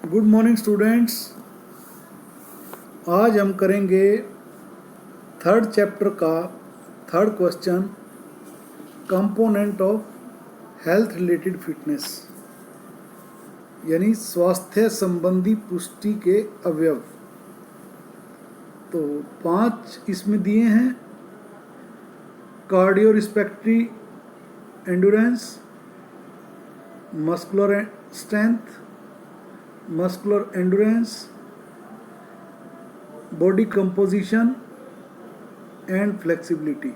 Good morning students. आज हम करेंगे थर्ड चैप्टर का third question, component of health related fitness, यानी स्वास्थ्य संबंधी पुष्टि के अवयव। तो 5 इसमें दिए हैं: cardio respiratory endurance, muscular strength, muscular endurance, body composition and flexibility.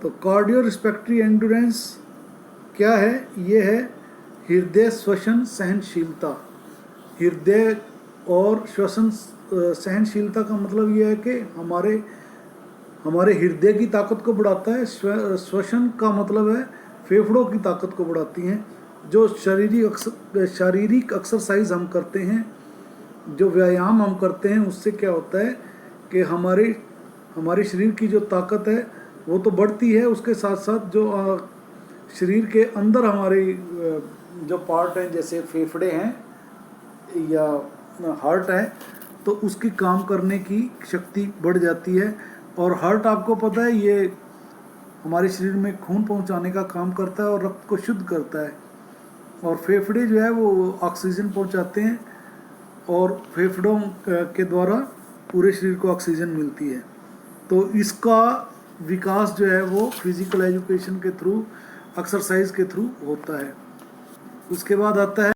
तो कार्डियो रिस्पेक्टरी एंडोरेंस क्या है? ये है हृदय श्वसन सहनशीलता। हृदय और श्वसन सहनशीलता का मतलब ये है कि हमारे हृदय की ताकत को बढ़ाता है। श्वसन का मतलब है फेफड़ों की ताकत को बढ़ाती हैं। जो शारीरिक एक्सरसाइज हम करते हैं, जो व्यायाम हम करते हैं, उससे क्या होता है कि हमारे शरीर की जो ताकत है वो तो बढ़ती है, उसके साथ साथ जो शरीर के अंदर हमारे जो पार्ट हैं, जैसे फेफड़े हैं या हार्ट है, तो उसकी काम करने की शक्ति बढ़ जाती है। और हार्ट, आपको पता है, ये हमारे शरीर में खून पहुंचाने का काम करता है और रक्त को शुद्ध करता है। और फेफड़े जो है वो ऑक्सीजन पहुंचाते हैं और फेफड़ों के द्वारा पूरे शरीर को ऑक्सीजन मिलती है। तो इसका विकास जो है वो फिजिकल एजुकेशन के थ्रू, एक्सरसाइज के थ्रू होता है। उसके बाद आता है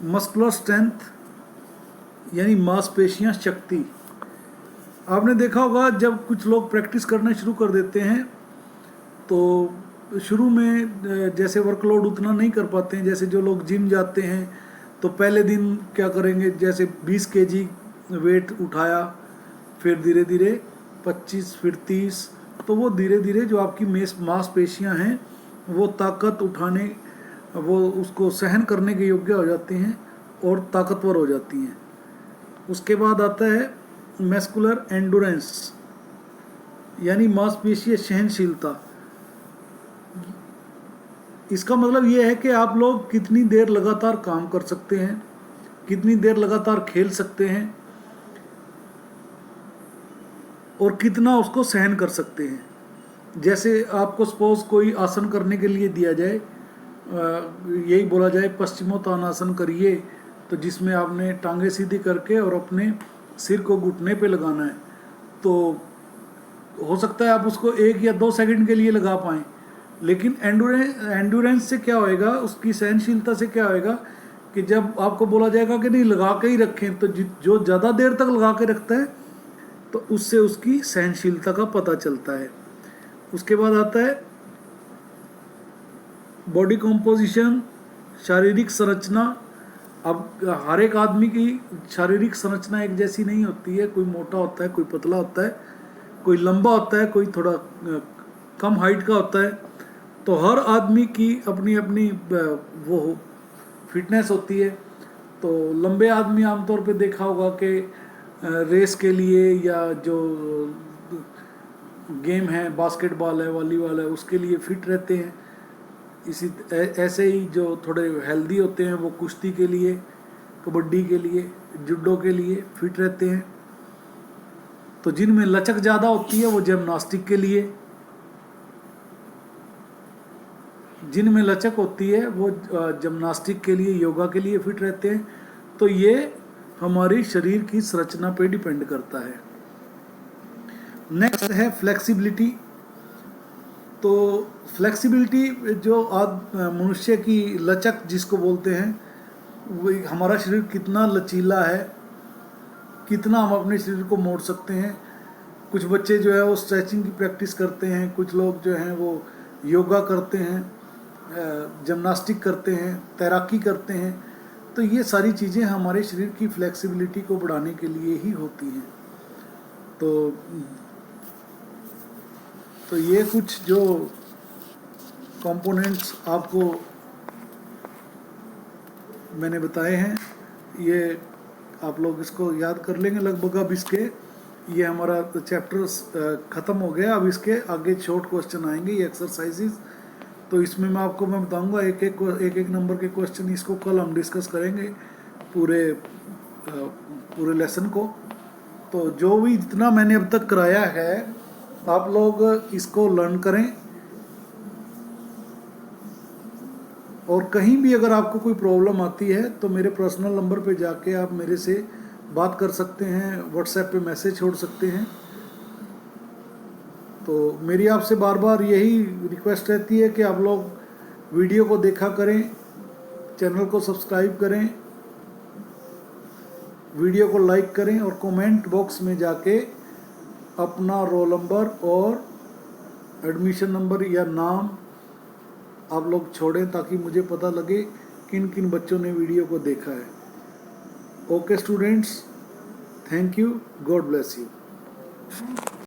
मस्कुलर स्ट्रेंथ, यानी मांसपेशियां शक्ति। आपने देखा होगा जब कुछ लोग प्रैक्टिस करना शुरू कर देते हैं तो शुरू में जैसे वर्कलोड उतना नहीं कर पाते हैं। जैसे जो लोग जिम जाते हैं तो पहले दिन क्या करेंगे, जैसे 20 केजी वेट उठाया, फिर धीरे धीरे 25, फिर 30, तो वो धीरे धीरे जो आपकी मांसपेशियां हैं वो ताकत उठाने, वो उसको सहन करने के योग्य हो जाती हैं और ताकतवर हो जाती हैं। उसके बाद आता है मस्कुलर एंडोरेंस, यानी मांसपेशीय सहनशीलता। इसका मतलब ये है कि आप लोग कितनी देर लगातार काम कर सकते हैं, कितनी देर लगातार खेल सकते हैं और कितना उसको सहन कर सकते हैं। जैसे आपको सपोज कोई आसन करने के लिए दिया जाए, यही बोला जाए पश्चिमोत्तानासन करिए, तो जिसमें आपने टांगे सीधी करके और अपने सिर को घुटने पे लगाना है, तो हो सकता है आप उसको 1 या 2 सेकंड के लिए लगा पाएँ। लेकिन एंडोरेंस से क्या होएगा, उसकी सहनशीलता से क्या होएगा कि जब आपको बोला जाएगा कि नहीं लगा के ही रखें, तो जो ज़्यादा देर तक लगा के रखता है तो उससे उसकी सहनशीलता का पता चलता है। उसके बाद आता है बॉडी कंपोजिशन, शारीरिक संरचना। अब हर एक आदमी की शारीरिक संरचना एक जैसी नहीं होती है। कोई मोटा होता है, कोई पतला होता है, कोई लंबा होता है, कोई थोड़ा कम हाइट का होता है। तो हर आदमी की अपनी अपनी वो फिटनेस होती है। तो लंबे आदमी आमतौर पे देखा होगा कि रेस के लिए या जो गेम है, बास्केटबॉल है, वॉलीबॉल है, उसके लिए फिट रहते हैं। ऐसे ही जो थोड़े हेल्दी होते हैं वो कुश्ती के लिए, कबड्डी के लिए, जुडो के लिए फिट रहते हैं। तो जिनमें लचक ज़्यादा होती है वो जिम्नास्टिक के लिए, जिनमें लचक होती है वो जिम्नास्टिक के लिए, योगा के लिए फिट रहते हैं। तो ये हमारी शरीर की संरचना पे डिपेंड करता है। नेक्स्ट है फ्लेक्सिबिलिटी। तो फ्लेक्सिबिलिटी जो मनुष्य की लचक जिसको बोलते हैं, वो हमारा शरीर कितना लचीला है, कितना हम अपने शरीर को मोड़ सकते हैं। कुछ बच्चे जो है वो स्ट्रेचिंग की प्रैक्टिस करते हैं, कुछ लोग जो हैं वो योगा करते हैं, जिम्नास्टिक करते हैं, तैराकी करते हैं। तो ये सारी चीज़ें हमारे शरीर की फ्लेक्सिबिलिटी को बढ़ाने के लिए ही होती हैं। तो ये कुछ जो कंपोनेंट्स आपको मैंने बताए हैं, ये आप लोग इसको याद कर लेंगे लगभग। अब इसके ये हमारा चैप्टर ख़त्म हो गया। अब इसके आगे शॉर्ट क्वेश्चन आएंगे, ये एक्सरसाइजेज तो इसमें मैं बताऊंगा एक एक नंबर के क्वेश्चन। इसको कल हम डिस्कस करेंगे पूरे लेसन को। तो जो भी जितना मैंने अब तक कराया है आप लोग इसको लर्न करें, और कहीं भी अगर आपको कोई प्रॉब्लम आती है तो मेरे पर्सनल नंबर पे जाके आप मेरे से बात कर सकते हैं, व्हाट्सएप पे मैसेज छोड़ सकते हैं। तो मेरी आपसे बार बार यही रिक्वेस्ट रहती है कि आप लोग वीडियो को देखा करें, चैनल को सब्सक्राइब करें, वीडियो को लाइक करें, और कमेंट बॉक्स में जाके अपना रोल नंबर और एडमिशन नंबर या नाम आप लोग छोड़ें, ताकि मुझे पता लगे किन किन बच्चों ने वीडियो को देखा है। Okay students, thank you, God bless you.